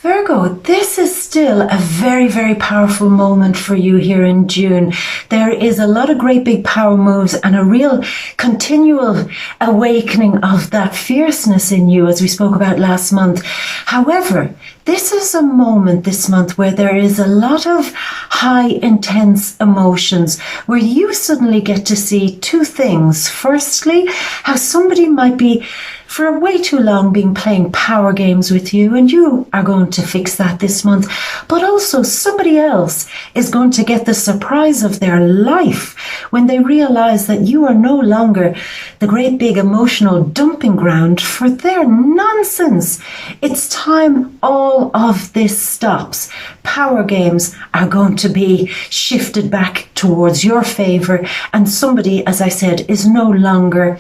Virgo, this is still a very, very powerful moment for you here in June. There is a lot of great big power moves and a real continual awakening of that fierceness in you, as we spoke about last month. However, this is a moment this month where there is a lot of high, intense emotions, where you suddenly get to see two things. Firstly, how somebody might be for way too long been playing power games with you, and you are going to fix that this month. But also somebody else is going to get the surprise of their life when they realize that you are no longer the great big emotional dumping ground for their nonsense. It's time all of this stops. Power games are going to be shifted back towards your favor, and somebody, as I said, is no longer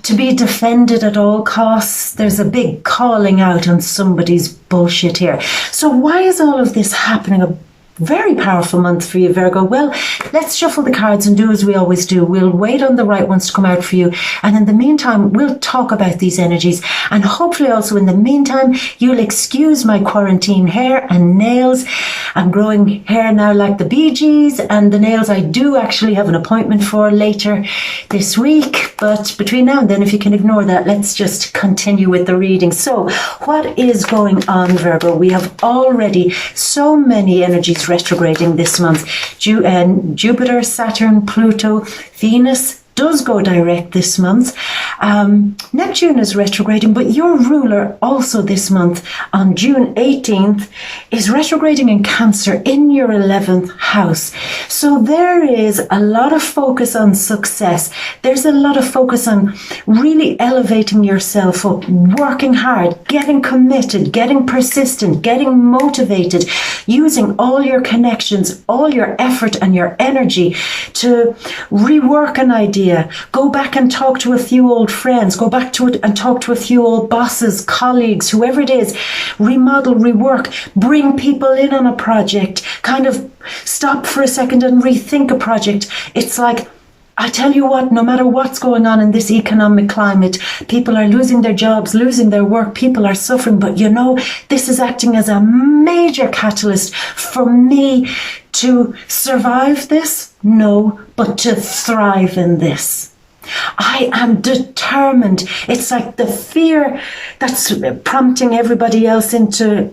to be defended at all costs. There's a big calling out on somebody's bullshit here. So why is all of this happening? A very powerful month for you, Virgo. Well, let's shuffle the cards and do as we always do. We'll wait on the right ones to come out for you. And in the meantime, we'll talk about these energies. And hopefully also in the meantime, you'll excuse my quarantine hair and nails. I'm growing hair now like the Bee Gees, and the nails I do actually have an appointment for later this week. But between now and then, if you can ignore that, let's just continue with the reading. So what is going on, Virgo? We have already so many energies retrograding this month. Jupiter, Saturn, Pluto, Venus does go direct this month. Neptune is retrograding, but your ruler also this month on June 18th is retrograding in Cancer in your 11th house. So there is a lot of focus on success. There's a lot of focus on really elevating yourself up, working hard, getting committed, getting persistent, getting motivated, using all your connections, all your effort and your energy to rework an idea. Go back and talk to a few old friends. Go back to it and talk to a few old bosses, colleagues, whoever it is. Remodel, rework, bring people in on a project. Kind of stop for a second and rethink a project. It's like, I tell you what, no matter what's going on in this economic climate, people are losing their jobs, losing their work, people are suffering. But you know, this is acting as a major catalyst for me to survive this? No, but to thrive in this. I am determined. It's like the fear that's prompting everybody else into,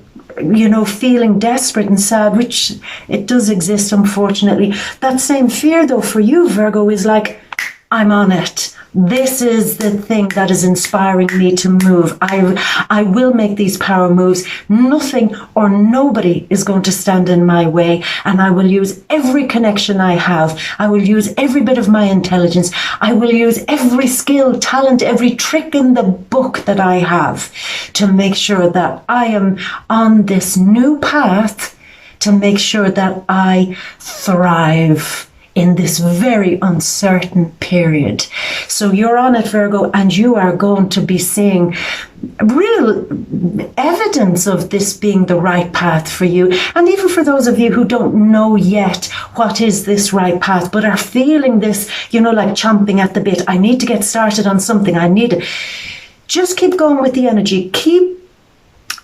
feeling desperate and sad, which it does exist, unfortunately. That same fear, though, for you, Virgo, is like, I'm on it. This is the thing that is inspiring me to move. I will make these power moves. Nothing or nobody is going to stand in my way, and I will use every connection I have. I will use every bit of my intelligence. I will use every skill, talent, every trick in the book that I have to make sure that I am on this new path, to make sure that I thrive in this very uncertain period. So you're on it, Virgo, and you are going to be seeing real evidence of this being the right path for you. And even for those of you who don't know yet what is this right path, but are feeling this, like chomping at the bit. I need to get started on something. I need it. Just keep going with the energy. Keep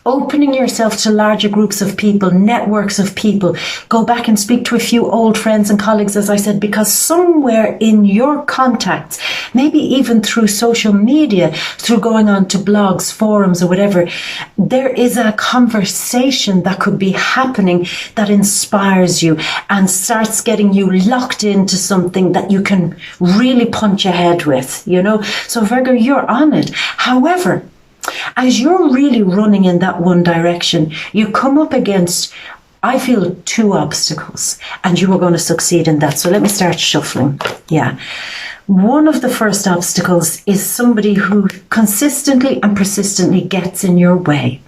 opening yourself to larger groups of people, networks of people. Go back and speak to a few old friends and colleagues, as I said, because somewhere in your contacts, maybe even through social media, through going on to blogs, forums or whatever, there is a conversation that could be happening that inspires you and starts getting you locked into something that you can really punch ahead with, So Virgo, you're on it. However, as you're really running in that one direction, you come up against, I feel, two obstacles, and you are going to succeed in that. So let me start shuffling. Yeah. One of the first obstacles is somebody who consistently and persistently gets in your way.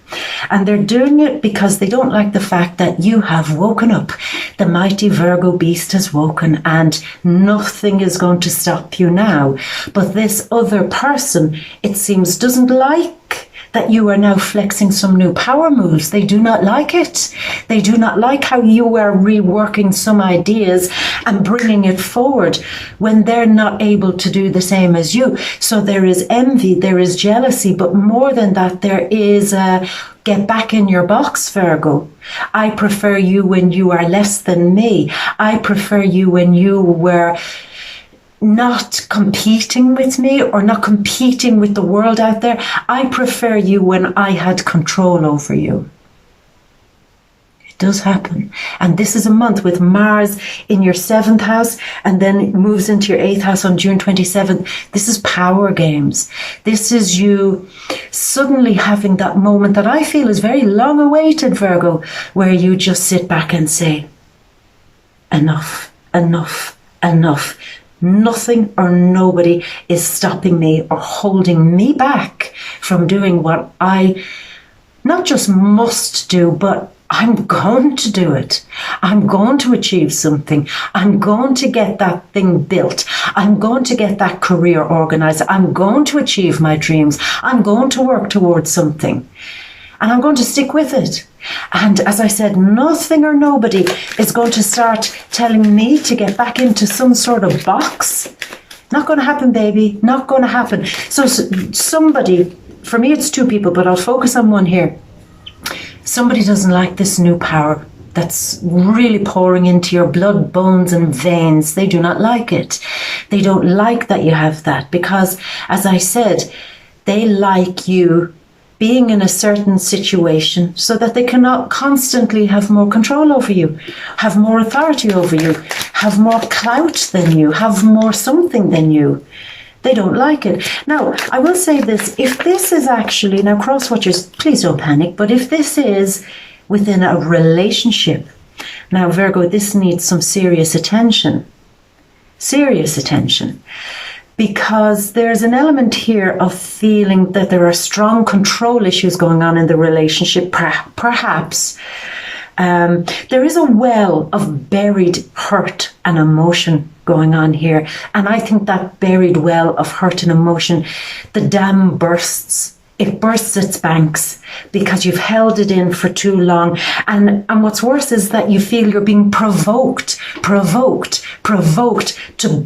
And they're doing it because they don't like the fact that you have woken up. The mighty Virgo beast has woken, and nothing is going to stop you now. But this other person, it seems, doesn't like that you are now flexing some new power moves. They do not like it. They do not like how you are reworking some ideas and bringing it forward when they're not able to do the same as you. So there is envy, there is jealousy, but more than that, there is get back in your box, Virgo. I prefer you when you are less than me. I prefer you when you were not competing with me or not competing with the world out there. I prefer you when I had control over you. It does happen. And this is a month with Mars in your 7th house and then it moves into your 8th house on June 27th. This is power games. This is you suddenly having that moment that I feel is very long awaited, Virgo, where you just sit back and say, enough, enough, enough. Nothing or nobody is stopping me or holding me back from doing what I not just must do, but I'm going to do it. I'm going to achieve something. I'm going to get that thing built. I'm going to get that career organized. I'm going to achieve my dreams. I'm going to work towards something. And I'm going to stick with it. And as I said, nothing or nobody is going to start telling me to get back into some sort of box. Not going to happen, baby. Not going to happen. So somebody, for me it's 2 people, but I'll focus on one here. Somebody doesn't like this new power that's really pouring into your blood, bones and veins. They do not like it. They don't like that you have that because, as I said, they like you being in a certain situation so that they cannot constantly have more control over you, have more authority over you, have more clout than you, have more something than you. They don't like it. Now, I will say this, if this is actually, now cross-watchers, please don't panic, but if this is within a relationship, now Virgo, this needs some serious attention. Serious attention. Because there's an element here of feeling that there are strong control issues going on in the relationship, perhaps. There is a well of buried hurt and emotion going on here. And I think that buried well of hurt and emotion, the dam bursts. It bursts its banks because you've held it in for too long. And what's worse is that you feel you're being provoked to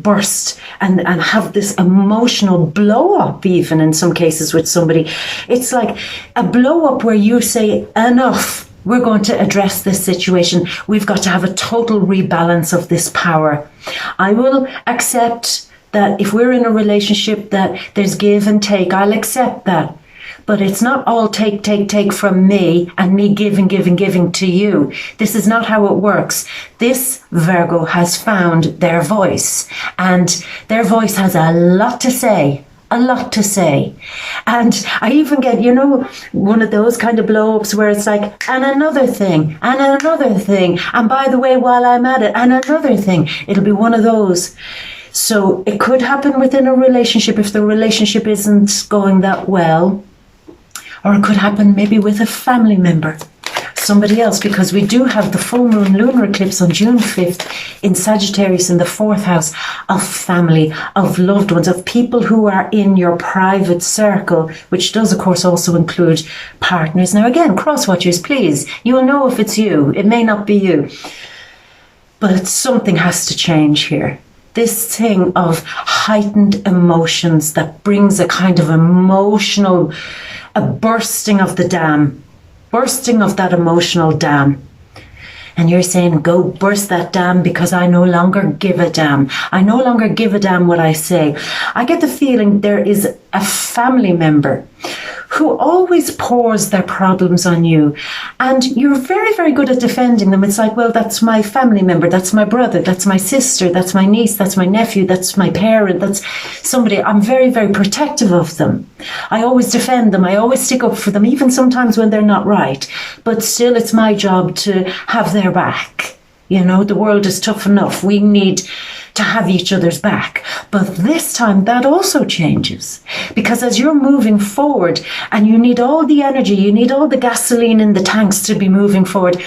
burst and have this emotional blow up, even in some cases with somebody. It's like a blow up where you say, enough. We're going to address this situation. We've got to have a total rebalance of this power. I will accept that if we're in a relationship that there's give and take, I'll accept that. But it's not all take from me and me giving to you. This is not how it works. This Virgo has found their voice, and their voice has a lot to say. A lot to say. And I even get, one of those kind of blow-ups where it's like, and another thing, and another thing. And by the way, while I'm at it, and another thing. It'll be one of those. So it could happen within a relationship if the relationship isn't going that well. Or it could happen maybe with a family member, somebody else, because we do have the full moon lunar eclipse on June 5th in Sagittarius in the 4th house of family, of loved ones, of people who are in your private circle, which does, of course, also include partners. Now, again, cross-watchers, please, you'll know if it's you. It may not be you. But something has to change here. This thing of heightened emotions that brings a kind of emotional, a bursting of the dam, bursting of that emotional dam. And you're saying, go burst that dam because I no longer give a damn. I no longer give a damn what I say. I get the feeling there is a family member who always pours their problems on you. And you're very, very good at defending them. It's like, well, that's my family member. That's my brother. That's my sister. That's my niece. That's my nephew. That's my parent. That's somebody. I'm very, very protective of them. I always defend them. I always stick up for them, even sometimes when they're not right. But still, it's my job to have their back. The world is tough enough. We need to have each other's back. But this time that also changes, because as you're moving forward and you need all the energy, you need all the gasoline in the tanks to be moving forward,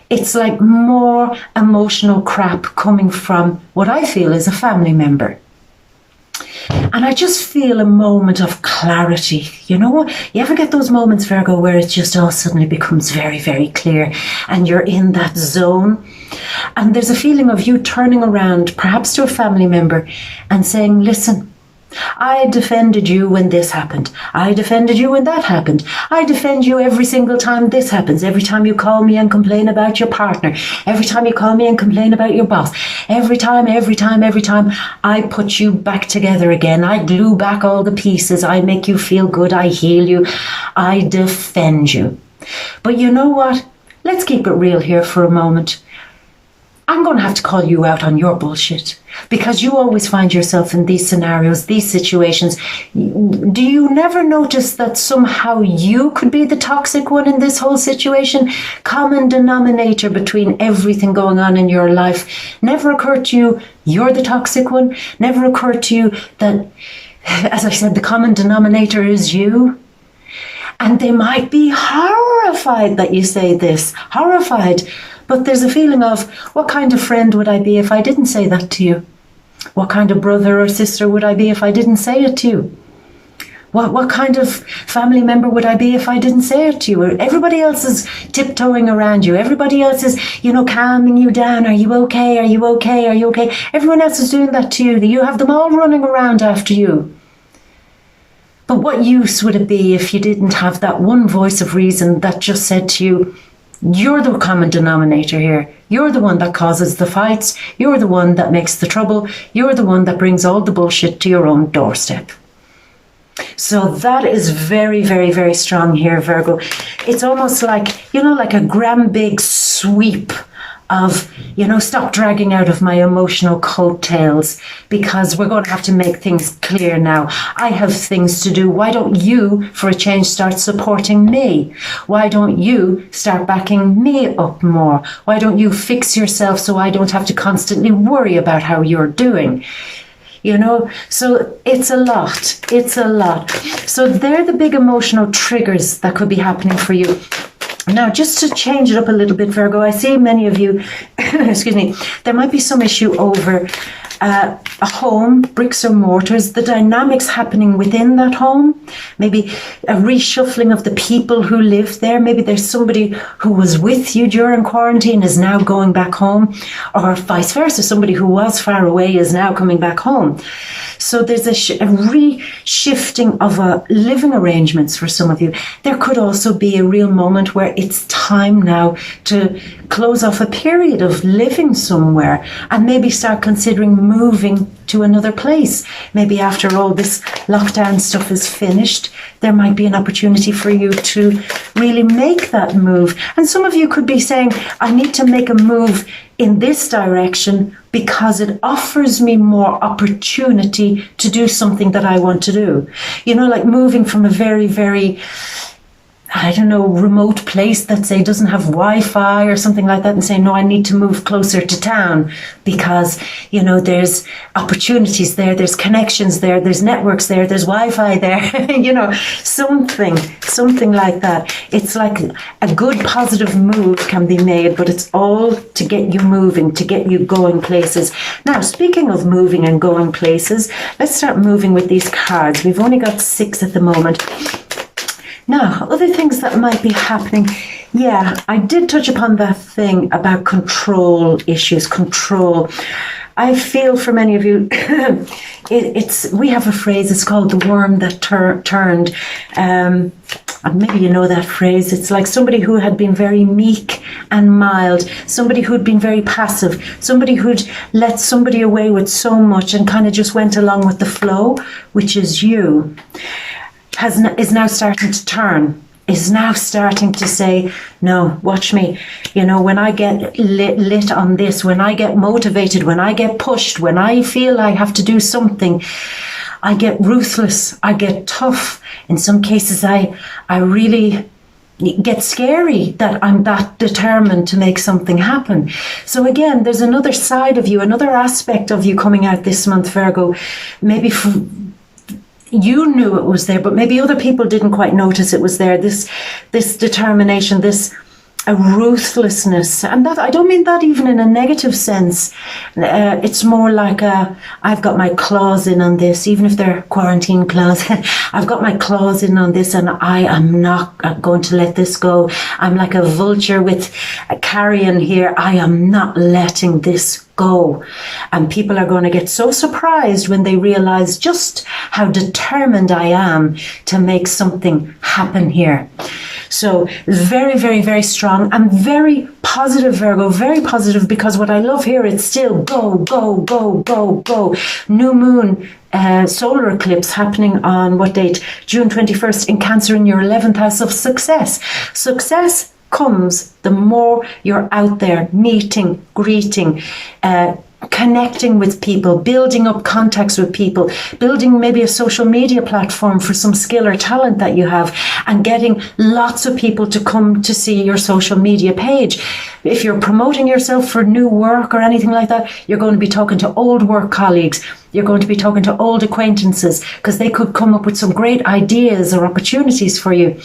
it's like more emotional crap coming from what I feel is a family member. And I just feel a moment of clarity. You know what? You ever get those moments, Virgo, where it just all suddenly becomes very, very clear and you're in that zone? And there's a feeling of you turning around, perhaps to a family member, and saying, listen, I defended you when this happened. I defended you when that happened. I defend you every single time this happens. Every time you call me and complain about your partner. Every time you call me and complain about your boss. Every time, I put you back together again. I glue back all the pieces. I make you feel good. I heal you. I defend you. But you know what? Let's keep it real here for a moment. I'm going to have to call you out on your bullshit, because you always find yourself in these scenarios, these situations. Do you never notice that somehow you could be the toxic one in this whole situation? Common denominator between everything going on in your life. Never occurred to you you're the toxic one? Never occurred to you that, as I said, the common denominator is you? And they might be horrified that you say this, horrified. But there's a feeling of, what kind of friend would I be if I didn't say that to you? What kind of brother or sister would I be if I didn't say it to you? What kind of family member would I be if I didn't say it to you? Everybody else is tiptoeing around you. Everybody else is, calming you down. Are you okay? Are you okay? Are you okay? Everyone else is doing that to you. You have them all running around after you. But what use would it be if you didn't have that one voice of reason that just said to you, you're the common denominator here. You're the one that causes the fights. You're the one that makes the trouble. You're the one that brings all the bullshit to your own doorstep. So that is very, very, very strong here, Virgo. It's almost like, like a grand big sweep of, stop dragging out of my emotional coattails, because we're going to have to make things clear now. I have things to do. Why don't you, for a change, start supporting me? Why don't you start backing me up more? Why don't you fix yourself so I don't have to constantly worry about how you're doing? So it's a lot. It's a lot. So they're the big emotional triggers that could be happening for you. Now, just to change it up a little bit, Virgo, I see many of you, excuse me, there might be some issue over a home, bricks or mortars, the dynamics happening within that home, maybe a reshuffling of the people who live there. Maybe there's somebody who was with you during quarantine is now going back home, or vice versa, somebody who was far away is now coming back home. So there's a re-shifting of living arrangements for some of you. There could also be a real moment where it's time now to close off a period of living somewhere and maybe start considering moving to another place. Maybe after all this lockdown stuff is finished, there might be an opportunity for you to really make that move. And some of you could be saying, I need to make a move in this direction because it offers me more opportunity to do something that I want to do. Like moving from a very, very, remote place that, say, doesn't have Wi-Fi or something like that, and saying, no, I need to move closer to town because, there's opportunities there, there's connections there, there's networks there, there's Wi-Fi there, something like that. It's like a good positive move can be made, but it's all to get you moving, to get you going places. Now, speaking of moving and going places, let's start moving with these cards. We've only got 6 at the moment. Now, other things that might be happening. Yeah, I did touch upon that thing about control issues, control. I feel for many of you, we have a phrase, it's called the worm that turned. And maybe you know that phrase. It's like somebody who had been very meek and mild, somebody who'd been very passive, somebody who'd let somebody away with so much and kind of just went along with the flow, which is you. Is now starting to turn, is now starting to say, no, watch me. When I get lit on this, when I get motivated, when I get pushed, when I feel I have to do something, I get ruthless, I get tough. In some cases, I really get scary that I'm that determined to make something happen. So again, there's another side of you, another aspect of you coming out this month, Virgo. Maybe you knew it was there, but maybe other people didn't quite notice it was there. This determination, this a ruthlessness, and that I don't mean that even in a negative sense. It's more like I've got my claws in on this, even if they're quarantine claws. I've got my claws in on this, and I am not going to let this go. I'm like a vulture with a carrion here. I am not letting this go. And people are going to get so surprised when they realize just how determined I am to make something happen here. So very, very, very strong and very positive, Virgo, very positive, because what I love here, it's still go, go, go, go, go. New moon solar eclipse happening on what date? June 21st in Cancer, in your 11th house of success. Success comes the more you're out there meeting, greeting, connecting with people, building up contacts with people, building maybe a social media platform for some skill or talent that you have, and getting lots of people to come to see your social media page. If you're promoting yourself for new work or anything like that, you're going to be talking to old work colleagues. You're going to be talking to old acquaintances, because they could come up with some great ideas or opportunities for you.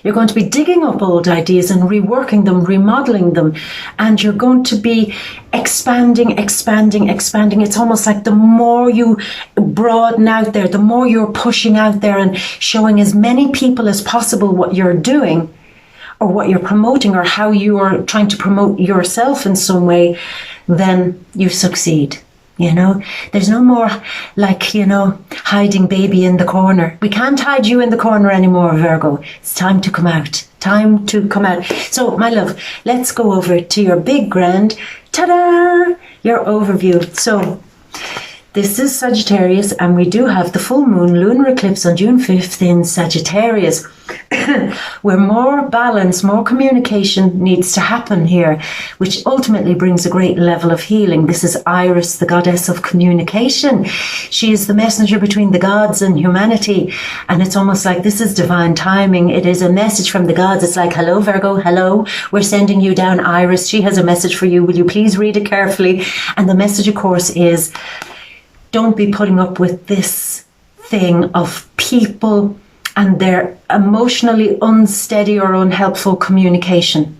You're going to be digging up old ideas and reworking them, remodeling them, and you're going to be expanding. It's almost like the more you broaden out there, the more you're pushing out there and showing as many people as possible what you're doing or what you're promoting or how you are trying to promote yourself in some way, then you succeed. You know, there's no more like, you know, hiding baby in the corner. We can't hide you in the corner anymore, Virgo. It's time to come out. Time to come out. So, my love, let's go over to your big grand, ta-da, your overview. So, this is Sagittarius, and we do have the full moon lunar eclipse on June 5th in Sagittarius, where more balance, more communication needs to happen here, which ultimately brings a great level of healing. This is Iris, the goddess of communication. She is the messenger between the gods and humanity, and it's almost like this is divine timing. It is a message from the gods. It's like, hello, Virgo, hello, we're sending you down, Iris. She has a message for you. Will you please read it carefully? And the message, of course, is don't be putting up with this thing of people and their emotionally unsteady or unhelpful communication.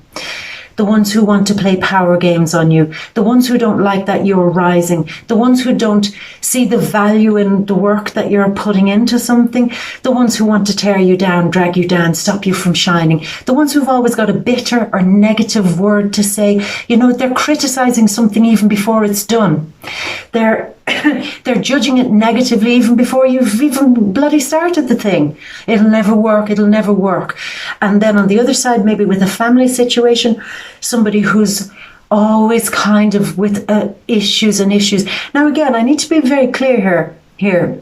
The ones who want to play power games on you, the ones who don't like that you're rising, the ones who don't see the value in the work that you're putting into something, the ones who want to tear you down, drag you down, stop you from shining, the ones who've always got a bitter or negative word to say. You know, they're criticizing something even before it's done. They're judging it negatively even before you've even bloody started the thing. It'll never work, it'll never work. And then on the other side, maybe with a family situation, somebody who's always kind of with issues and issues. Now again, I need to be very clear here.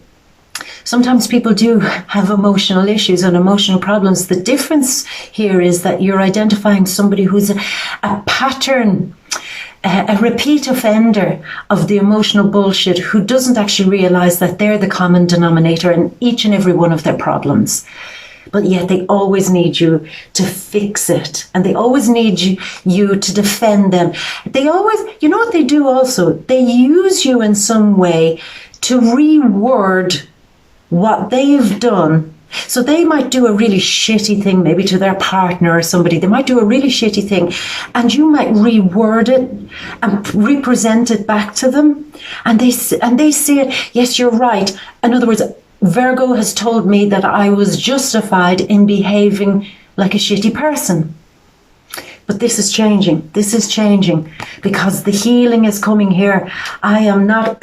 Sometimes people do have emotional issues and emotional problems. The difference here is that you're identifying somebody who's a pattern, a repeat offender of the emotional bullshit, who doesn't actually realize that they're the common denominator in each and every one of their problems. But yet they always need you to fix it. And they always need you to defend them. They always, you know what they do also? They use you in some way to reword what they've done. So they might do a really shitty thing, maybe to their partner or somebody. They might do a really shitty thing, and you might reword it and represent it back to them. And they see it. Yes, you're right. In other words, Virgo has told me that I was justified in behaving like a shitty person. But this is changing. This is changing because the healing is coming here. I am not,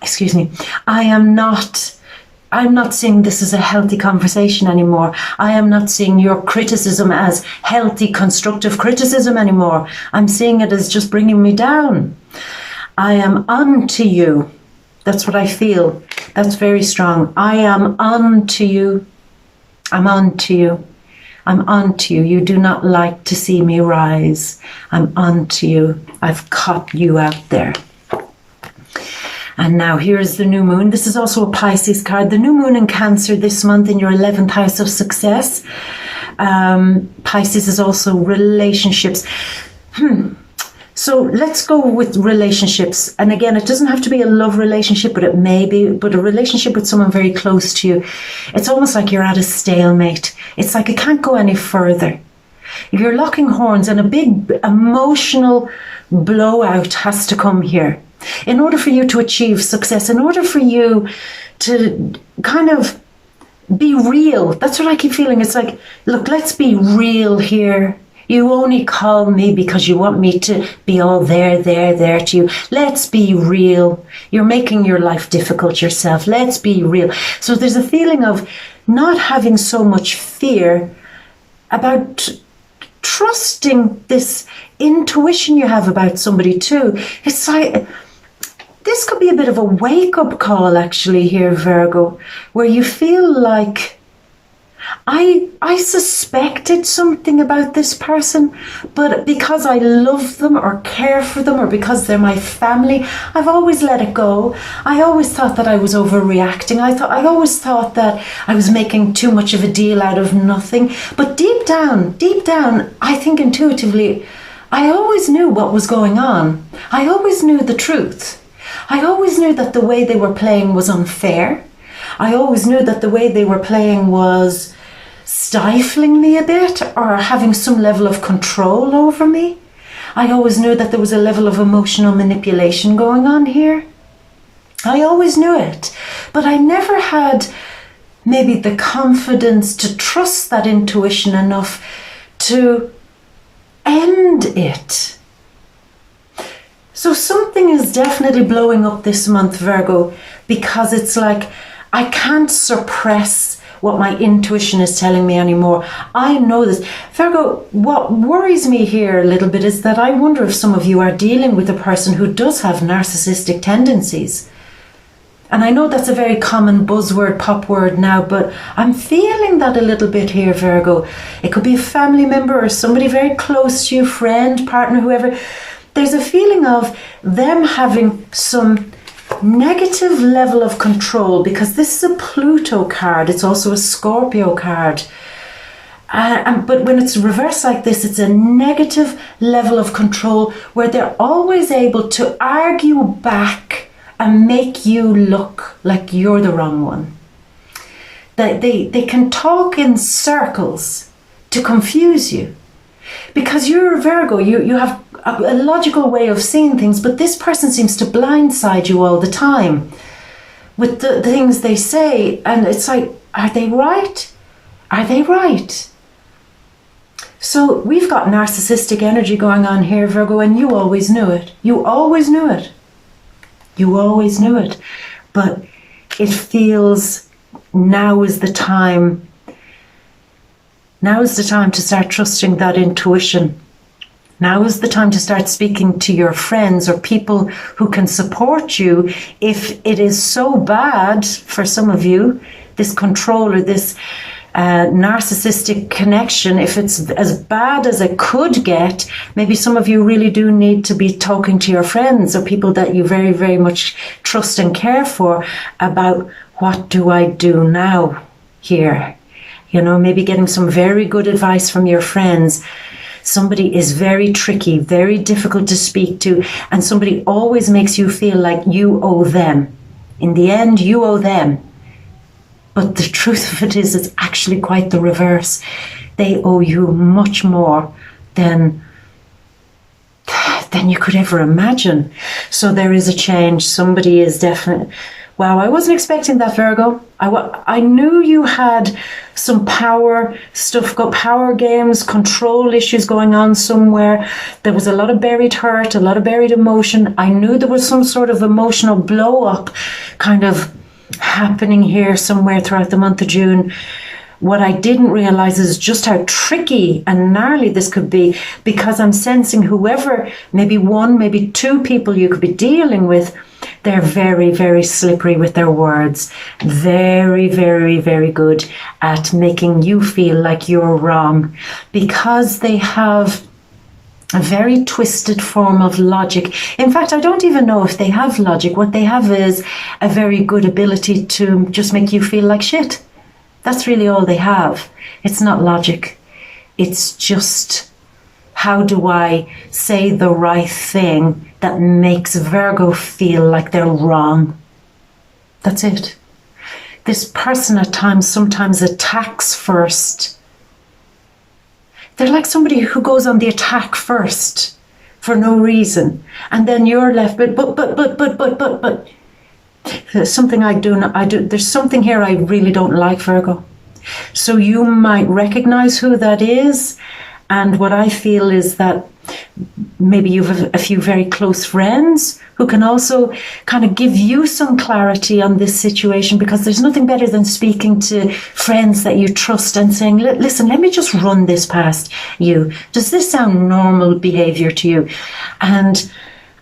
excuse me, I'm not seeing this as a healthy conversation anymore. I am not seeing your criticism as healthy, constructive criticism anymore. I'm seeing it as just bringing me down. I am unto you. That's what I feel. That's very strong. I am unto you. I'm unto you. I'm unto you. You do not like to see me rise. I'm unto you. I've caught you out there. And now here's the new moon. This is also a Pisces card. The new moon in Cancer this month in your 11th house of success. Pisces is also relationships. So let's go with relationships. And again, it doesn't have to be a love relationship, but it may be, but a relationship with someone very close to you. It's almost like you're at a stalemate. It's like it can't go any further. you're locking horns, and a big emotional blowout has to come here. In order for you to achieve success, in order for you to kind of be real. That's what I keep feeling. It's like, look, let's be real here. You only call me because you want me to be all there to you. Let's be real. You're making your life difficult yourself. Let's be real. So there's a feeling of not having so much fear about trusting this intuition you have about somebody too. It's like, this could be a bit of a wake-up call actually here, Virgo, where you feel like, I suspected something about this person, but because I love them or care for them or because they're my family, I've always let it go. I always thought that I was overreacting. I always thought that I was making too much of a deal out of nothing. But deep down, I think intuitively, I always knew what was going on. I always knew the truth. I always knew that the way they were playing was unfair. I always knew that the way they were playing was stifling me a bit or having some level of control over me. I always knew that there was a level of emotional manipulation going on here. I always knew it, but I never had maybe the confidence to trust that intuition enough to end it. So something is definitely blowing up this month, Virgo, because it's like I can't suppress what my intuition is telling me anymore. I know this. Virgo, what worries me here a little bit is that I wonder if some of you are dealing with a person who does have narcissistic tendencies. And I know that's a very common buzzword, pop word now, but I'm feeling that a little bit here, Virgo. It could be a family member or somebody very close to you, friend, partner, whoever. There's a feeling of them having some negative level of control, because this is a Pluto card. It's also a Scorpio card. But when it's reversed like this, it's a negative level of control where they're always able to argue back and make you look like you're the wrong one. They can talk in circles to confuse you. Because you're a Virgo, you have a logical way of seeing things, but this person seems to blindside you all the time with the things they say. And it's like, are they right? Are they right? So we've got narcissistic energy going on here, Virgo, and you always knew it. You always knew it. You always knew it. But it feels now is the time. Now is the time to start trusting that intuition. Now is the time to start speaking to your friends or people who can support you if it is so bad for some of you, this control or this narcissistic connection. If it's as bad as it could get, maybe some of you really do need to be talking to your friends or people that you very, very much trust and care for about, what do I do now here? You know, maybe getting some very good advice from your friends. Somebody is very tricky, very difficult to speak to, and somebody always makes you feel like you owe them. In the end, you owe them. But the truth of it is, it's actually quite the reverse. They owe you much more than you could ever imagine. So there is a change. Somebody is definitely... Wow, I wasn't expecting that, Virgo. I knew you had some power stuff, power games, control issues going on somewhere. There was a lot of buried hurt, a lot of buried emotion. I knew there was some sort of emotional blow up kind of happening here somewhere throughout the month of June. What I didn't realize is just how tricky and gnarly this could be, because I'm sensing whoever, maybe one, maybe two people you could be dealing with, they're very, very slippery with their words. Very, very, very good at making you feel like you're wrong, because they have a very twisted form of logic. In fact, I don't even know if they have logic. What they have is a very good ability to just make you feel like shit. That's really all they have. It's not logic. It's just, how do I say the right thing that makes Virgo feel like they're wrong? That's it. This person at times sometimes attacks first. they're like somebody who goes on the attack first for no reason, and then you're left. But. There's something I do. There's something here I really don't like, Virgo. So you might recognize who that is, and what I feel is that maybe you have a few very close friends who can also kind of give you some clarity on this situation, because there's nothing better than speaking to friends that you trust and saying, listen, let me just run this past you. Does this sound normal behavior to you? And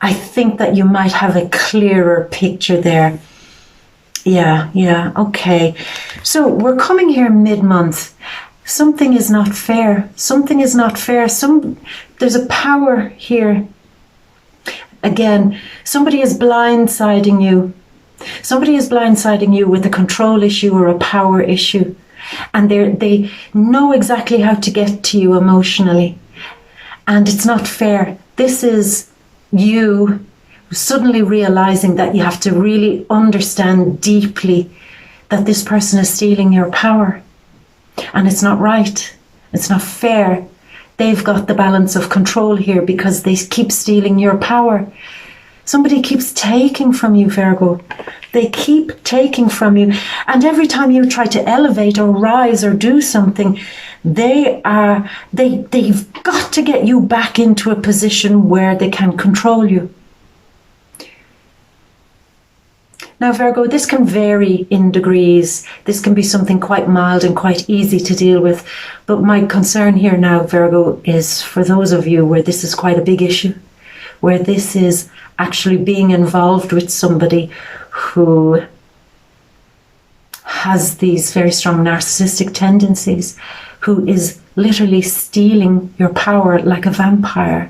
I think that you might have a clearer picture there. Yeah, okay. So we're coming here mid-month. Something is not fair. Something is not fair. There's a power here. Again, somebody is blindsiding you. Somebody is blindsiding you with a control issue or a power issue. And they know exactly how to get to you emotionally. And it's not fair. This is you suddenly realizing that you have to really understand deeply that this person is stealing your power. And it's not right. It's not fair. They've got the balance of control here because they keep stealing your power. Somebody keeps taking from you, Virgo. They keep taking from you. And every time you try to elevate or rise or do something, they've got to get you back into a position where they can control you. Now, Virgo, this can vary in degrees. This can be something quite mild and quite easy to deal with. But my concern here now, Virgo, is for those of you where this is quite a big issue, where this is actually being involved with somebody who has these very strong narcissistic tendencies, who is literally stealing your power like a vampire.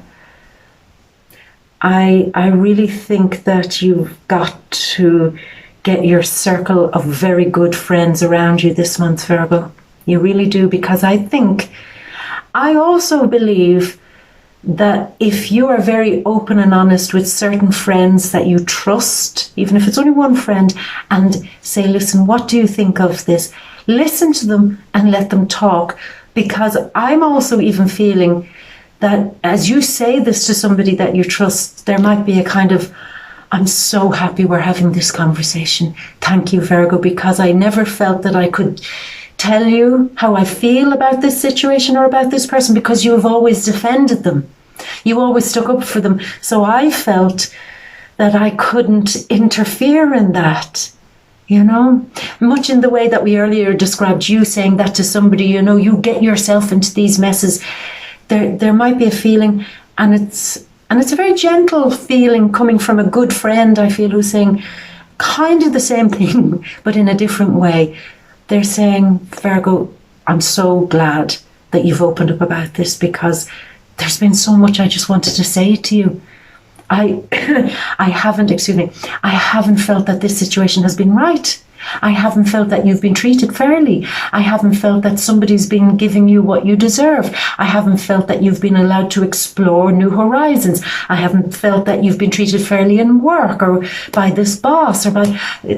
I really think that you've got to get your circle of very good friends around you this month, Virgo. You really do, because I also believe that if you are very open and honest with certain friends that you trust, even if it's only one friend, and say, listen, what do you think of this? Listen to them and let them talk, because I'm also even feeling that as you say this to somebody that you trust, there might be a kind of, I'm so happy we're having this conversation. Thank you, Virgo, because I never felt that I could tell you how I feel about this situation or about this person, because you have always defended them. You always stuck up for them. So I felt that I couldn't interfere in that. You know, much in the way that we earlier described you saying that to somebody, you know, you get yourself into these messes. There might be a feeling, and it's a very gentle feeling coming from a good friend, I feel, who's saying kind of the same thing, but in a different way. They're saying, Virgo, I'm so glad that you've opened up about this, because there's been so much I just wanted to say to you. I haven't felt that this situation has been right. I haven't felt that you've been treated fairly. I haven't felt that somebody's been giving you what you deserve. I haven't felt that you've been allowed to explore new horizons. I haven't felt that you've been treated fairly in work or by this boss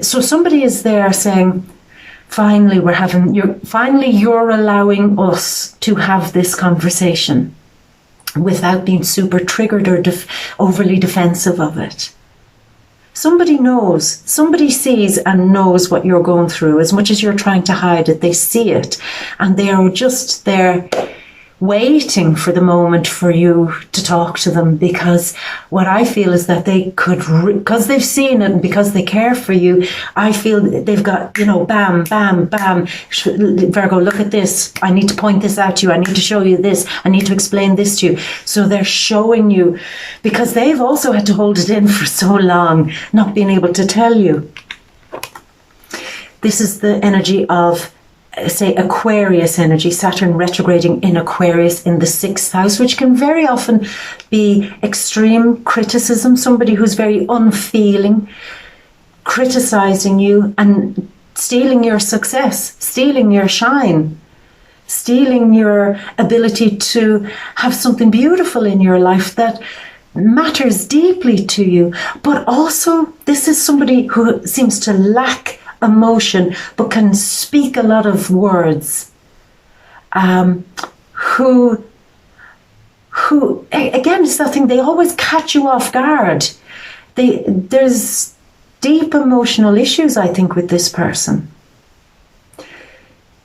so somebody is there saying, finally you're allowing us to have this conversation without being super triggered or overly defensive of it. Somebody knows, somebody sees and knows what you're going through. As much as you're trying to hide it, they see it, and they are just there waiting for the moment for you to talk to them, because what I feel is that they could, because they've seen it and because they care for you, I feel they've got, you know, bam, bam, bam, Virgo, look at this, I need to point this out to you, I need to show you this, I need to explain this to you. So they're showing you, because they've also had to hold it in for so long, not being able to tell you. This is the energy of, say, Aquarius energy, Saturn retrograding in Aquarius in the 6th house, which can very often be extreme criticism, somebody who's very unfeeling, criticizing you and stealing your success, stealing your shine, stealing your ability to have something beautiful in your life that matters deeply to you. But also, this is somebody who seems to lack emotion but can speak a lot of words, who who, again, it's that thing, they always catch you off guard. There's deep emotional issues, I think, with this person.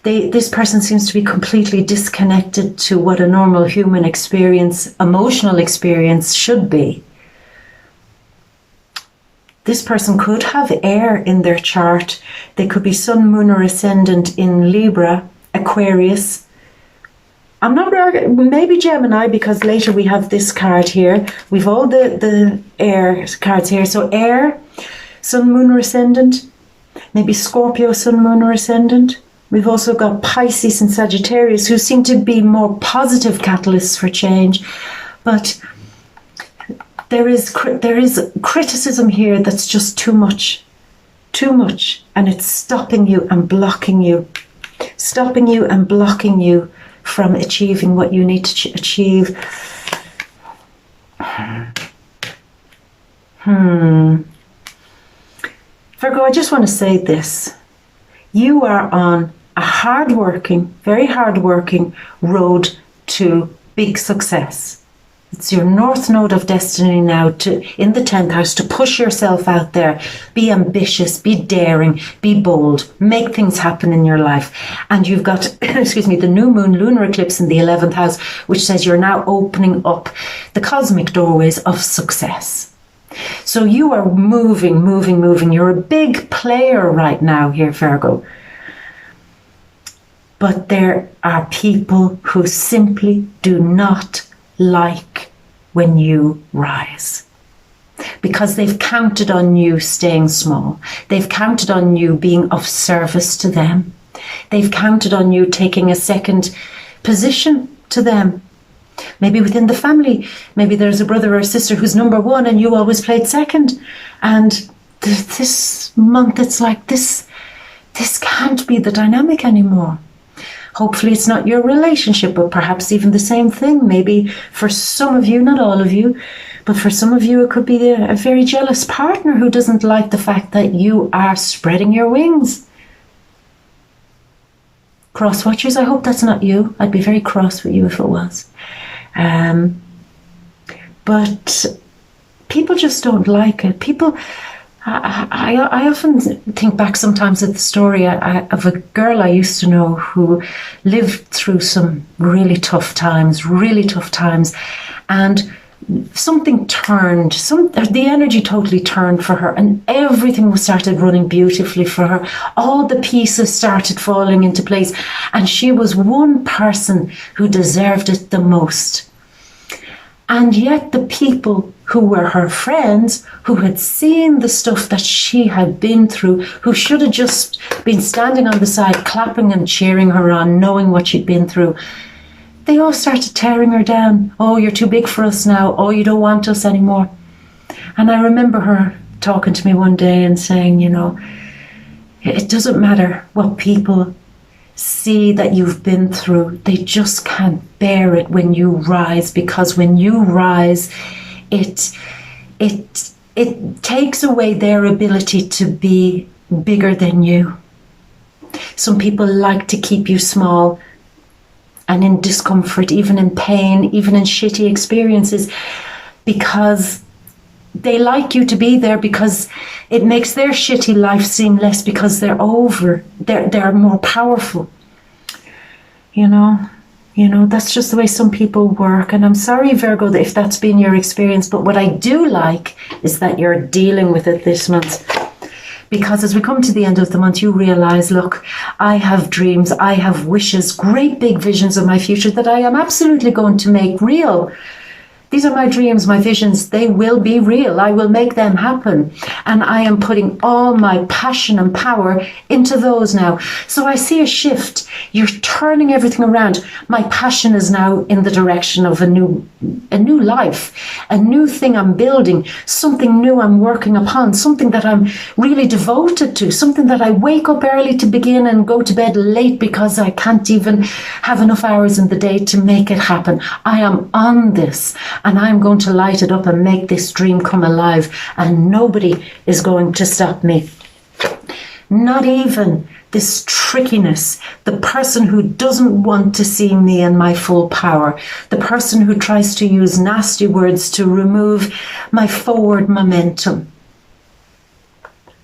This person seems to be completely disconnected to what a normal human experience, emotional experience, should be. This person could have air in their chart. They could be sun, moon, or ascendant in Libra, Aquarius. I'm not, maybe Gemini, because later we have this card here. We've all the air cards here. So air, sun, moon, or ascendant. Maybe Scorpio, sun, moon, or ascendant. We've also got Pisces and Sagittarius, who seem to be more positive catalysts for change. But there is criticism here that's just too much, and it's stopping you and blocking you from achieving what you need to achieve. Virgo, I just want to say this. You are on a very hardworking road to big success. It's your north node of destiny now, in the 10th house, to push yourself out there. Be ambitious, be daring, be bold, make things happen in your life. And you've got, the new moon lunar eclipse in the 11th house, which says you're now opening up the cosmic doorways of success. So you are moving. You're a big player right now here, Virgo. But there are people who simply do not like when you rise, because they've counted on you staying small. They've counted on you being of service to them. They've counted on you taking a second position to them. Maybe within the family, maybe there's a brother or a sister who's number one and you always played second. And this month it's like this can't be the dynamic anymore. Hopefully it's not your relationship, but perhaps even the same thing. Maybe for some of you, not all of you, but for some of you it could be a very jealous partner who doesn't like the fact that you are spreading your wings. Cross watchers, I hope that's not you. I'd be very cross with you if it was. But people just don't like it. I often think back sometimes at the story of a girl I used to know who lived through some really tough times, and something turned, the energy totally turned for her, and everything started running beautifully for her. All the pieces started falling into place, and she was one person who deserved it the most. And yet the people who were her friends, who had seen the stuff that she had been through, who should have just been standing on the side, clapping and cheering her on, knowing what she'd been through, they all started tearing her down. Oh, you're too big for us now. Oh, you don't want us anymore. And I remember her talking to me one day and saying, it doesn't matter what people see that you've been through. They just can't bear it when you rise, because when you rise, it takes away their ability to be bigger than you. Some people like to keep you small and in discomfort, even in pain, even in shitty experiences, because they like you to be there, because it makes their shitty life seem less, because they're more powerful. That's just the way some people work. And I'm sorry, Virgo, if that's been your experience, but what I do like is that you're dealing with it this month. Because as we come to the end of the month, you realize, look, I have dreams, I have wishes, great big visions of my future that I am absolutely going to make real. These are my dreams, my visions. They will be real. I will make them happen. And I am putting all my passion and power into those now. So I see a shift. You're turning everything around. My passion is now in the direction of a new life, a new thing I'm building, something new I'm working upon, something that I'm really devoted to, something that I wake up early to begin and go to bed late because I can't even have enough hours in the day to make it happen. I am on this. And I'm going to light it up and make this dream come alive. And nobody is going to stop me. Not even this trickiness, the person who doesn't want to see me in my full power, the person who tries to use nasty words to remove my forward momentum.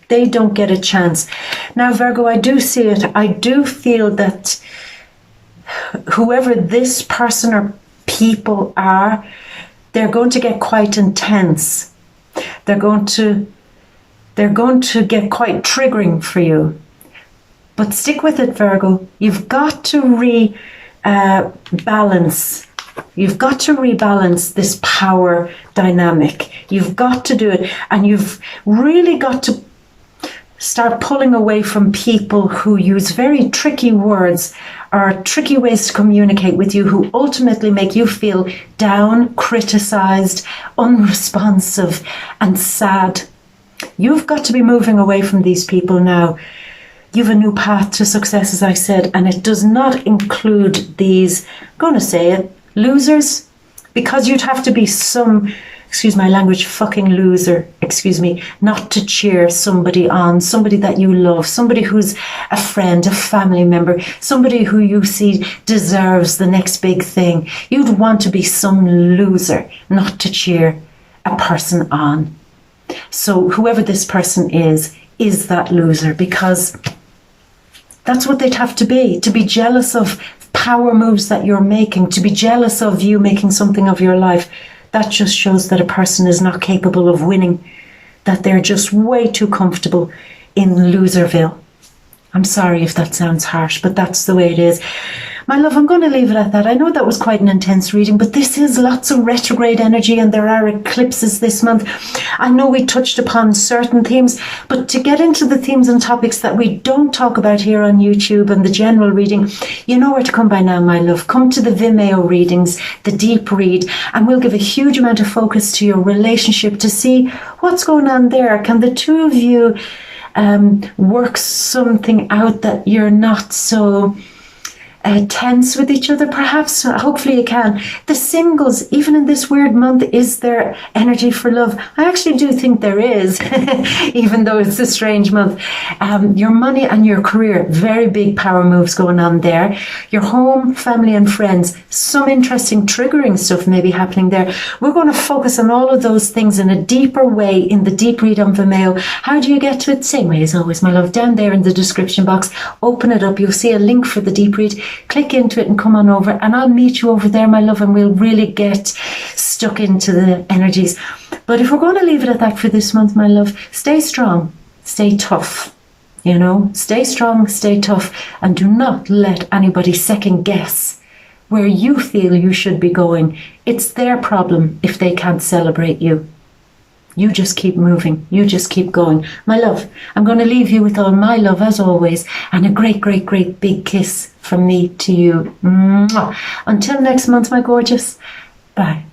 They don't get a chance. Now, Virgo, I do see it. I do feel that whoever this person or people are, they're going to get quite intense. They're going to get quite triggering for you. But stick with it, Virgo. You've got to balance. You've got to rebalance this power dynamic. You've got to do it. And you've really got to start pulling away from people who use very tricky words or tricky ways to communicate with you, who ultimately make you feel down, criticized, unresponsive, and sad. You've got to be moving away from these people now. You've a new path to success, as I said, and it does not include these, I'm going to say it, losers, because you'd have to be some, excuse my language, fucking loser, not to cheer somebody on, somebody that you love, somebody who's a friend, a family member, somebody who you see deserves the next big thing. You'd want to be some loser, not to cheer a person on. So whoever this person is that loser, because that's what they'd have to be jealous of power moves that you're making, to be jealous of you making something of your life. That just shows that a person is not capable of winning, that they're just way too comfortable in loserville. I'm sorry if that sounds harsh, but that's the way it is. My love, I'm going to leave it at that. I know that was quite an intense reading, but this is lots of retrograde energy and there are eclipses this month. I know we touched upon certain themes, but to get into the themes and topics that we don't talk about here on YouTube and the general reading, you know where to come by now, my love. Come to the Vimeo readings, the deep read, and we'll give a huge amount of focus to your relationship to see what's going on there. Can the two of you work something out that you're not so tense with each other, perhaps? Hopefully you can. The singles, even in this weird month, is there energy for love? I actually do think there is, even though it's a strange month. Your money and your career, very big power moves going on there. Your home, family and friends, some interesting triggering stuff may be happening there. We're going to focus on all of those things in a deeper way in the deep read on Vimeo. How do you get to it? Same way as always, my love. Down there in the description box, open it up. You'll see a link for the deep read. Click into it and come on over, and I'll meet you over there, my love, and we'll really get stuck into the energies. But if we're going to leave it at that for this month, my love, stay strong, stay tough, stay strong, stay tough, and do not let anybody second guess where you feel you should be going. It's their problem if they can't celebrate you. You just keep moving. You just keep going. My love, I'm going to leave you with all my love as always, and a great, great, great big kiss from me to you. Mwah. Until next month, my gorgeous. Bye.